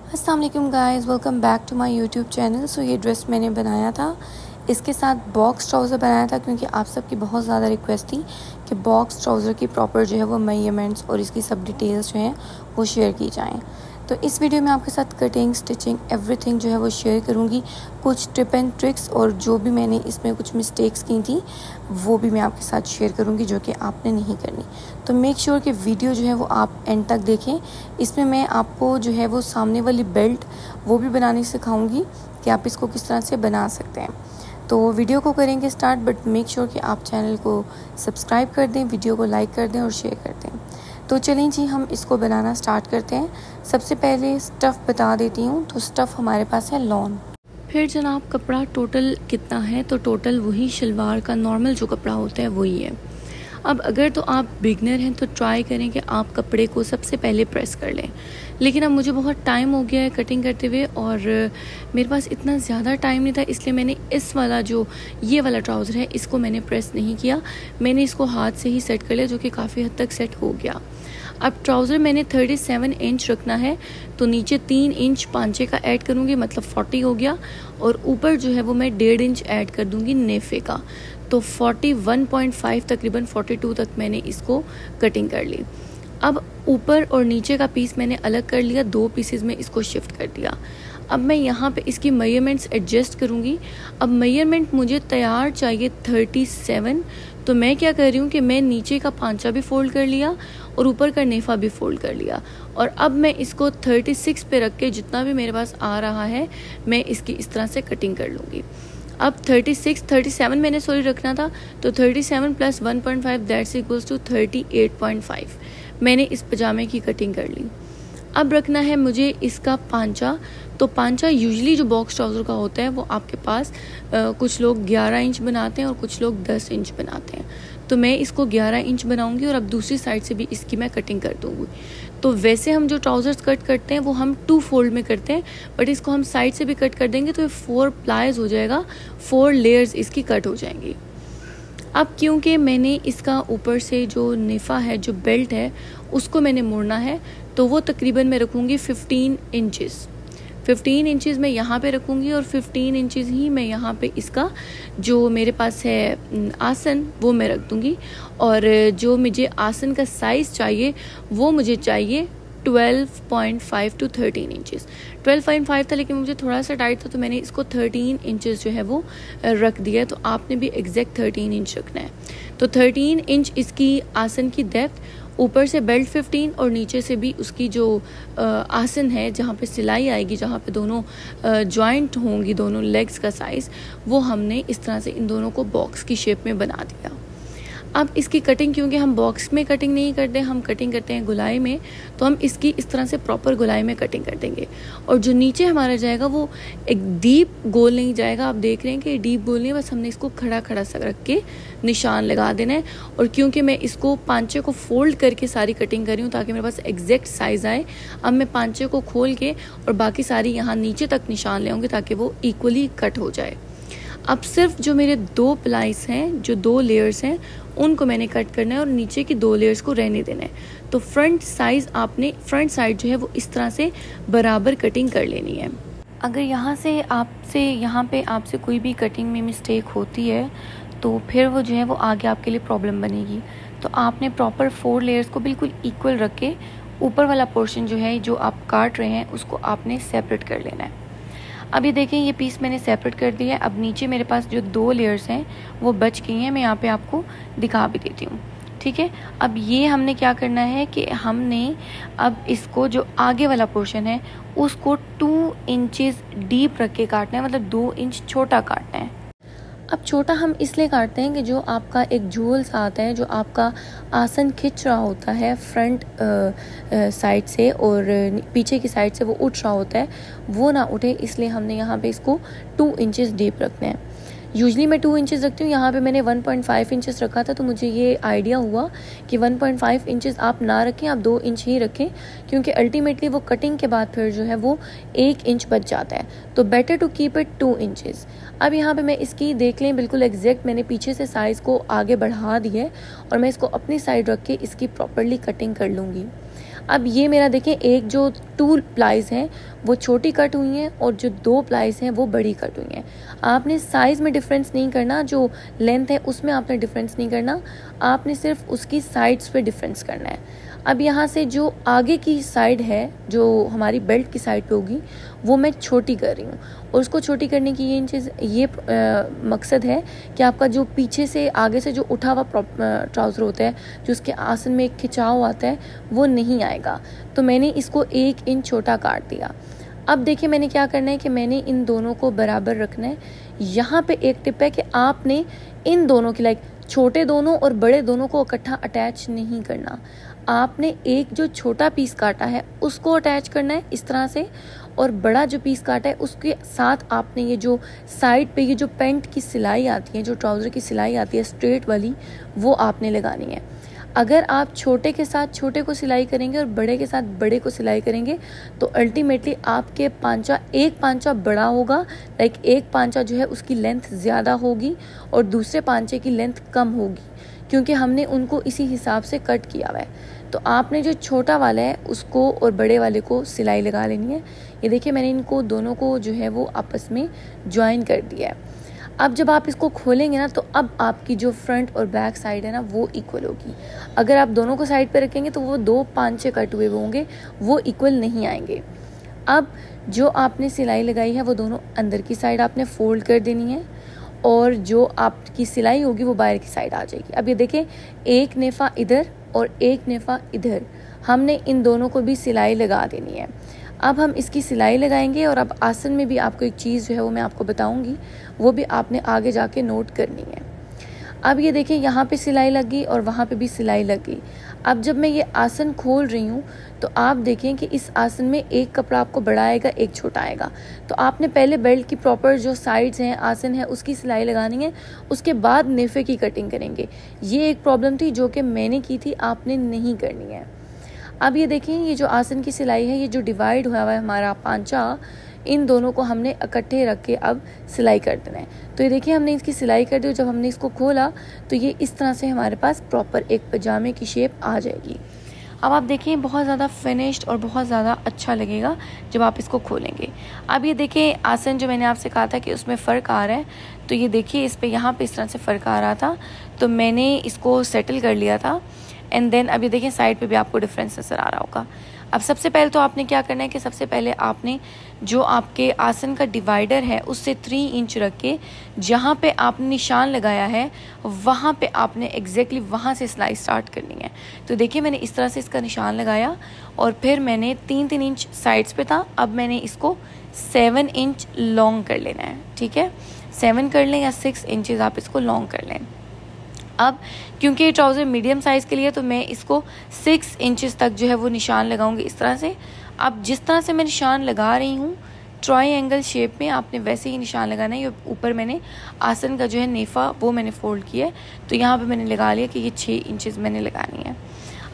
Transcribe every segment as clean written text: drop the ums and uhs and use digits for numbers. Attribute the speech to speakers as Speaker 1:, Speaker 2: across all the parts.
Speaker 1: अस्सलाम वालेकुम guys, welcome back to my YouTube channel. So ये ड्रेस मैंने बनाया था, इसके साथ बॉक्स ट्राउज़र बनाया था क्योंकि आप सबकी बहुत ज़्यादा रिक्वेस्ट थी कि बॉक्स ट्राउज़र की प्रॉपर जो है वो मेजरमेंट्स और इसकी सब डिटेल्स जो हैं वो शेयर की जाएं। तो इस वीडियो में आपके साथ कटिंग, स्टिचिंग, एवरीथिंग जो है वो शेयर करूँगी। कुछ टिप एंड ट्रिक्स और जो भी मैंने इसमें कुछ मिस्टेक्स की थी वो भी मैं आपके साथ शेयर करूँगी जो कि आपने नहीं करनी। तो मेक श्योर कि वीडियो जो है वो आप एंड तक देखें। इसमें मैं आपको जो है वो सामने वाली बेल्ट वो भी बनानी सिखाऊंगी कि आप इसको किस तरह से बना सकते हैं। तो वीडियो को करेंगे स्टार्ट, बट मेक श्योर कि आप चैनल को सब्सक्राइब कर दें, वीडियो को लाइक कर दें और शेयर कर दें। तो चलें जी, हम इसको बनाना स्टार्ट करते हैं। सबसे पहले स्टफ़ बता देती हूँ। तो स्टफ़ हमारे पास है लॉन। फिर जनाब कपड़ा टोटल कितना है, तो टोटल वही शलवार का नॉर्मल जो कपड़ा होता है वही है। अब अगर तो आप बिगनर हैं तो ट्राई करें कि आप कपड़े को सबसे पहले प्रेस कर लें, लेकिन अब मुझे बहुत टाइम हो गया है कटिंग करते हुए और मेरे पास इतना ज़्यादा टाइम नहीं था, इसलिए मैंने इस वाला जो ये वाला ट्राउज़र है इसको मैंने प्रेस नहीं किया। मैंने इसको हाथ से ही सेट कर लिया जो कि काफ़ी हद तक सेट हो गया। अब ट्राउज़र मैंने 37 इंच रखना है, तो नीचे 3 इंच पांचे का ऐड करूँगी, मतलब 40 हो गया, और ऊपर जो है वो मैं 1.5 इंच ऐड कर दूँगी नेफे का। तो 41.5 तकरीबन 42 तक मैंने इसको कटिंग कर ली। अब ऊपर और नीचे का पीस मैंने अलग कर लिया, 2 पीसेस में इसको शिफ्ट कर दिया। अब मैं यहाँ पे इसकी मेजरमेंट्स एडजस्ट करूँगी। अब मेजरमेंट मुझे तैयार चाहिए 37, तो मैं क्या कर रही हूँ कि मैं नीचे का पांचा भी फोल्ड कर लिया और ऊपर का नेफा भी फोल्ड कर लिया, और अब मैं इसको 36 पे रख के जितना भी मेरे पास आ रहा है मैं इसकी इस तरह से कटिंग कर लूँगी। अब 37 मैंने सॉरी रखना था, तो 37 + 1.5 दैट्स इक्वल्स टू 38.5 मैंने इस पजामे की कटिंग कर ली। अब रखना है मुझे इसका पांचा। तो पांचा यूजुअली जो बॉक्स ट्राउज़र का होता है वो आपके पास कुछ लोग 11 इंच बनाते हैं और कुछ लोग 10 इंच बनाते हैं। तो मैं इसको 11 इंच बनाऊंगी और अब दूसरी साइड से भी इसकी मैं कटिंग कर दूंगी। तो वैसे हम जो ट्राउज़र्स कट करते हैं वो हम 2 फोल्ड में करते हैं, बट इसको हम साइड से भी कट कर देंगे तो ये 4 प्लाइज हो जाएगा, 4 लेयर्स इसकी कट हो जाएंगी। अब क्योंकि मैंने इसका ऊपर से जो नेफा है, जो बेल्ट है, उसको मैंने मोड़ना है, तो वो तकरीबन मैं रखूँगी 15 इंचेस। 15 इंचेस मैं यहाँ पे रखूँगी और 15 इंचेस ही मैं यहाँ पे इसका जो मेरे पास है आसन वो मैं रख दूँगी। और जो मुझे आसन का साइज़ चाहिए वो मुझे चाहिए 12.5 to 13 इंचेस। 12.5 था लेकिन मुझे थोड़ा सा टाइट था, तो मैंने इसको 13 इंचेस जो है वो रख दिया। तो आपने भी एग्जैक्ट 13 इंच रखना है। तो 13 इंच इसकी आसन की डेप्थ, ऊपर से बेल्ट 15 और नीचे से भी उसकी जो आसन है जहाँ पे सिलाई आएगी, जहाँ पे दोनों जॉइंट होंगी, दोनों लेग्स का साइज़, वो हमने इस तरह से इन दोनों को बॉक्स की शेप में बना दिया। अब इसकी कटिंग, क्योंकि हम बॉक्स में कटिंग नहीं करते, हम कटिंग करते हैं गुलाई में, तो हम इसकी इस तरह से प्रॉपर गुलाई में कटिंग कर देंगे। और जो नीचे हमारा जाएगा वो एक डीप गोल नहीं जाएगा। आप देख रहे हैं कि डीप गोल नहीं, बस हमने इसको खड़ा खड़ा सा रख के निशान लगा देना है। और क्योंकि मैं इसको पांचे को फोल्ड करके सारी कटिंग कर रही हूँ ताकि मेरे पास एग्जैक्ट साइज़ आए, अब मैं पांचे को खोल के और बाकी सारी यहाँ नीचे तक निशान ले आऊँगी ताकि वो इक्वली कट हो जाए। अब सिर्फ जो मेरे 2 प्लाइस हैं, जो 2 लेयर्स हैं, उनको मैंने कट करना है और नीचे की 2 लेयर्स को रहने देना है। तो फ्रंट साइड जो है वो इस तरह से बराबर कटिंग कर लेनी है। अगर यहाँ पे आपसे कोई भी कटिंग में मिस्टेक होती है तो फिर वो जो है वो आगे आपके लिए प्रॉब्लम बनेगी। तो आपने प्रॉपर 4 लेयर्स को बिल्कुल इक्वल रख के ऊपर वाला पोर्शन जो है जो आप काट रहे हैं उसको आपने सेपरेट कर लेना है। अब ये देखें, ये पीस मैंने सेपरेट कर दिया है। अब नीचे मेरे पास जो 2 लेयर्स हैं वो बच गई हैं, मैं यहाँ पे आपको दिखा भी देती हूँ, ठीक है। अब ये हमने क्या करना है कि हमने अब इसको जो आगे वाला पोर्शन है उसको 2 इंचेस डीप रख के काटना है, मतलब 2 इंच छोटा काटना है। अब छोटा हम इसलिए काटते हैं कि जो आपका एक जूल सा आता है, जो आपका आसन खिंच रहा होता है फ्रंट साइड से और पीछे की साइड से वो उठ रहा होता है, वो ना उठे, इसलिए हमने यहाँ पे इसको 2 इंचेस डीप रखना है। यूजली मैं 2 इंचेस रखती हूँ, यहाँ पे मैंने 1.5 इंचेस रखा था, तो मुझे ये आइडिया हुआ कि 1.5 इंचेस आप ना रखें, आप 2 इंच ही रखें, क्योंकि अल्टीमेटली वो कटिंग के बाद फिर जो है वो 1 इंच बच जाता है। तो better to keep it 2 inches. अब यहाँ पे मैं इसकी देख लें बिल्कुल एग्जैक्ट मैंने पीछे से साइज़ को आगे बढ़ा दी है और मैं इसको अपनी साइड रख के इसकी प्रॉपरली कटिंग कर लूँगी। अब ये मेरा देखें, एक जो 2 प्लाईज हैं वो छोटी कट हुई हैं और जो 2 प्लाईज हैं वो बड़ी कट हुई हैं। आपने साइज़ में डिफरेंस नहीं करना, जो लेंथ है उसमें आपने डिफरेंस नहीं करना, आपने सिर्फ उसकी साइड्स पे डिफरेंस करना है। अब यहाँ से जो आगे की साइड है, जो हमारी बेल्ट की साइड पे होगी, वो मैं छोटी कर रही हूँ। और उसको छोटी करने की ये मकसद है कि आपका जो पीछे से आगे से जो उठा हुआ ट्राउज़र होता है, जो उसके आसन में एक खिंचाव आता है, वो नहीं आएगा। तो मैंने इसको 1 इंच छोटा काट दिया। अब देखिए मैंने क्या करना है कि मैंने इन दोनों को बराबर रखना है। यहाँ पे एक टिप है कि आपने इन दोनों की छोटे दोनों और बड़े दोनों को इकट्ठा अटैच नहीं करना। आपने एक जो छोटा पीस काटा है उसको अटैच करना है इस तरह से, और बड़ा जो पीस काटा है उसके साथ आपने ये जो साइड पे ये जो पैंट की सिलाई आती है, जो ट्राउज़र की सिलाई आती है स्ट्रेट वाली, वो आपने लगानी है। अगर आप छोटे के साथ छोटे को सिलाई करेंगे और बड़े के साथ बड़े को सिलाई करेंगे तो अल्टीमेटली आपके पांचा, एक पांचा बड़ा होगा, एक पांचा जो है उसकी लेंथ ज़्यादा होगी और दूसरे पांचे की लेंथ कम होगी, क्योंकि हमने उनको इसी हिसाब से कट किया हुआ है। तो आपने जो छोटा वाला है उसको और बड़े वाले को सिलाई लगा लेनी है। ये देखिए मैंने इनको दोनों को जो है वो आपस में ज्वाइन कर दिया है। अब जब आप इसको खोलेंगे ना, तो अब आपकी जो फ्रंट और बैक साइड है ना वो इक्वल होगी। अगर आप दोनों को साइड पे रखेंगे तो वो 2 पांचे कट हुए होंगे, वो इक्वल नहीं आएंगे। अब जो आपने सिलाई लगाई है वो दोनों अंदर की साइड आपने फोल्ड कर देनी है, और जो आपकी सिलाई होगी वो बाहर की साइड आ जाएगी। अब ये देखें, एक नेफा इधर और एक नेफा इधर, हमने इन दोनों को भी सिलाई लगा देनी है। अब हम इसकी सिलाई लगाएंगे, और अब आसन में भी आपको एक चीज़ जो है वो मैं आपको बताऊंगी, वो भी आपने आगे जाके नोट करनी है। अब ये देखें, यहाँ पे सिलाई लग गई और वहाँ पे भी सिलाई लग गई। अब जब मैं ये आसन खोल रही हूँ तो आप देखें कि इस आसन में एक कपड़ा आपको बड़ा आएगा, एक छोटा आएगा। तो आपने पहले बेल्ट की प्रॉपर जो साइड्स हैं, आसन है, उसकी सिलाई लगानी है, उसके बाद नेफे की कटिंग करेंगे। ये एक प्रॉब्लम थी जो कि मैंने की थी, आपने नहीं करनी है। अब ये देखें, ये जो आसन की सिलाई है, ये जो डिवाइड हुआ है हमारा पांचा, इन दोनों को हमने इकट्ठे रख के अब सिलाई कर देना है। तो ये देखिए हमने इसकी सिलाई कर दी, जब हमने इसको खोला तो ये इस तरह से हमारे पास प्रॉपर एक पजामे की शेप आ जाएगी। अब आप देखिए बहुत ज़्यादा फिनिश्ड और बहुत ज़्यादा अच्छा लगेगा जब आप इसको खोलेंगे। अब ये देखिए आसन जो मैंने आपसे कहा था कि उसमें फ़र्क आ रहा है, तो ये देखिए इस पे यहाँ पे इस तरह से फ़र्क आ रहा था, तो मैंने इसको सेटल कर लिया था। एंड देन अब ये देखिए साइड पे भी आपको डिफरेंस नज़र आ रहा होगा। अब सबसे पहले तो आपने क्या करना है कि सबसे पहले आपने जो आपके आसन का डिवाइडर है उससे 3 इंच रख के जहाँ पे आपने निशान लगाया है वहाँ पे आपने एग्जैक्टली वहाँ से सिलाई स्टार्ट करनी है। तो देखिए मैंने इस तरह से इसका निशान लगाया और फिर मैंने 3-3 इंच साइड्स पे था, अब मैंने इसको 7 इंच लॉन्ग कर लेना है। ठीक है, 7 कर लें या 6 इंचेस आप इसको लॉन्ग कर लें। अब क्योंकि ये ट्राउज़र मीडियम साइज़ के लिए तो मैं इसको 6 इंचेस तक जो है वो निशान लगाऊंगी इस तरह से। अब जिस तरह से मैं निशान लगा रही हूँ ट्रायंगल शेप में, आपने वैसे ही निशान लगाना है। ये ऊपर मैंने आसन का जो है नेफा वो मैंने फोल्ड किया है, तो यहाँ पे मैंने लगा लिया कि ये 6 इंचेस मैंने लगानी है।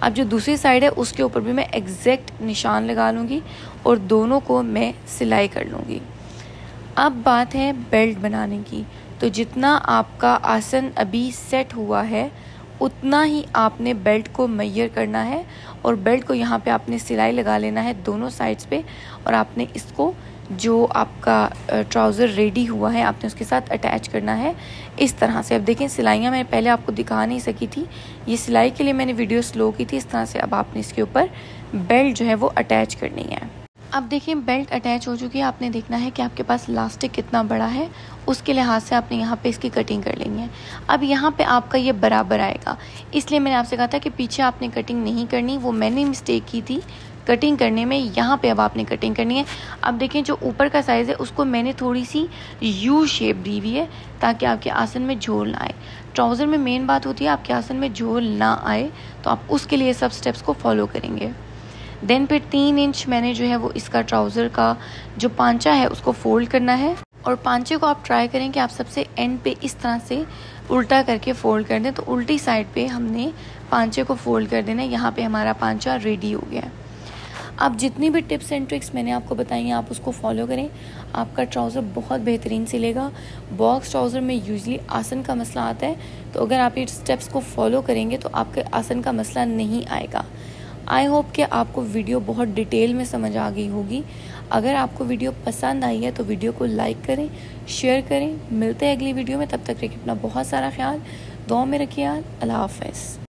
Speaker 1: अब जो दूसरी साइड है उसके ऊपर भी मैं एग्जैक्ट निशान लगा लूँगी और दोनों को मैं सिलाई कर लूँगी। अब बात है बेल्ट बनाने की, तो जितना आपका आसन अभी सेट हुआ है उतना ही आपने बेल्ट को मेजर करना है, और बेल्ट को यहाँ पे आपने सिलाई लगा लेना है दोनों साइड्स पे, और आपने इसको जो आपका ट्राउज़र रेडी हुआ है आपने उसके साथ अटैच करना है इस तरह से। अब देखें सिलाइयाँ मैं पहले आपको दिखा नहीं सकी थी, ये सिलाई के लिए मैंने वीडियो स्लो की थी। इस तरह से अब आपने इसके ऊपर बेल्ट जो है वो अटैच करनी है। अब देखिए बेल्ट अटैच हो चुकी है, आपने देखना है कि आपके पास इलास्टिक कितना बड़ा है, उसके लिहाज से आपने यहाँ पे इसकी कटिंग कर लेनी है। अब यहाँ पे आपका ये बराबर आएगा, इसलिए मैंने आपसे कहा था कि पीछे आपने कटिंग नहीं करनी, वो मैंने मिस्टेक की थी कटिंग करने में। यहाँ पे अब आपने कटिंग करनी है। अब देखें जो ऊपर का साइज़ है उसको मैंने थोड़ी सी यू शेप दी हुई है ताकि आपके आसन में झोल ना आए। ट्राउज़र में मेन बात होती है आपके आसन में झोल ना आए, तो आप उसके लिए सब स्टेप्स को फॉलो करेंगे। देन फिर 3 इंच मैंने जो है वो इसका ट्राउज़र का जो पांचा है उसको फोल्ड करना है, और पांचे को आप ट्राई करें कि आप सबसे एंड पे इस तरह से उल्टा करके फोल्ड कर दें। तो उल्टी साइड पे हमने पांचे को फोल्ड कर देना है। यहाँ पे हमारा पांचा रेडी हो गया है। अब जितनी भी टिप्स एंड ट्रिक्स मैंने आपको बताई हैं आप उसको फॉलो करें, आपका ट्राउज़र बहुत बेहतरीन सिलेगा। बॉक्स ट्राउज़र में यूजली आसन का मसला आता है, तो अगर आप ये स्टेप्स को फॉलो करेंगे तो आपके आसन का मसला नहीं आएगा। आई होप कि आपको वीडियो बहुत डिटेल में समझ आ गई होगी। अगर आपको वीडियो पसंद आई है तो वीडियो को लाइक करें, शेयर करें। मिलते हैं अगली वीडियो में, तब तक रखिए अपना बहुत सारा ख्याल, दुआ में रखिए यार। अल्लाह हाफ़िज़।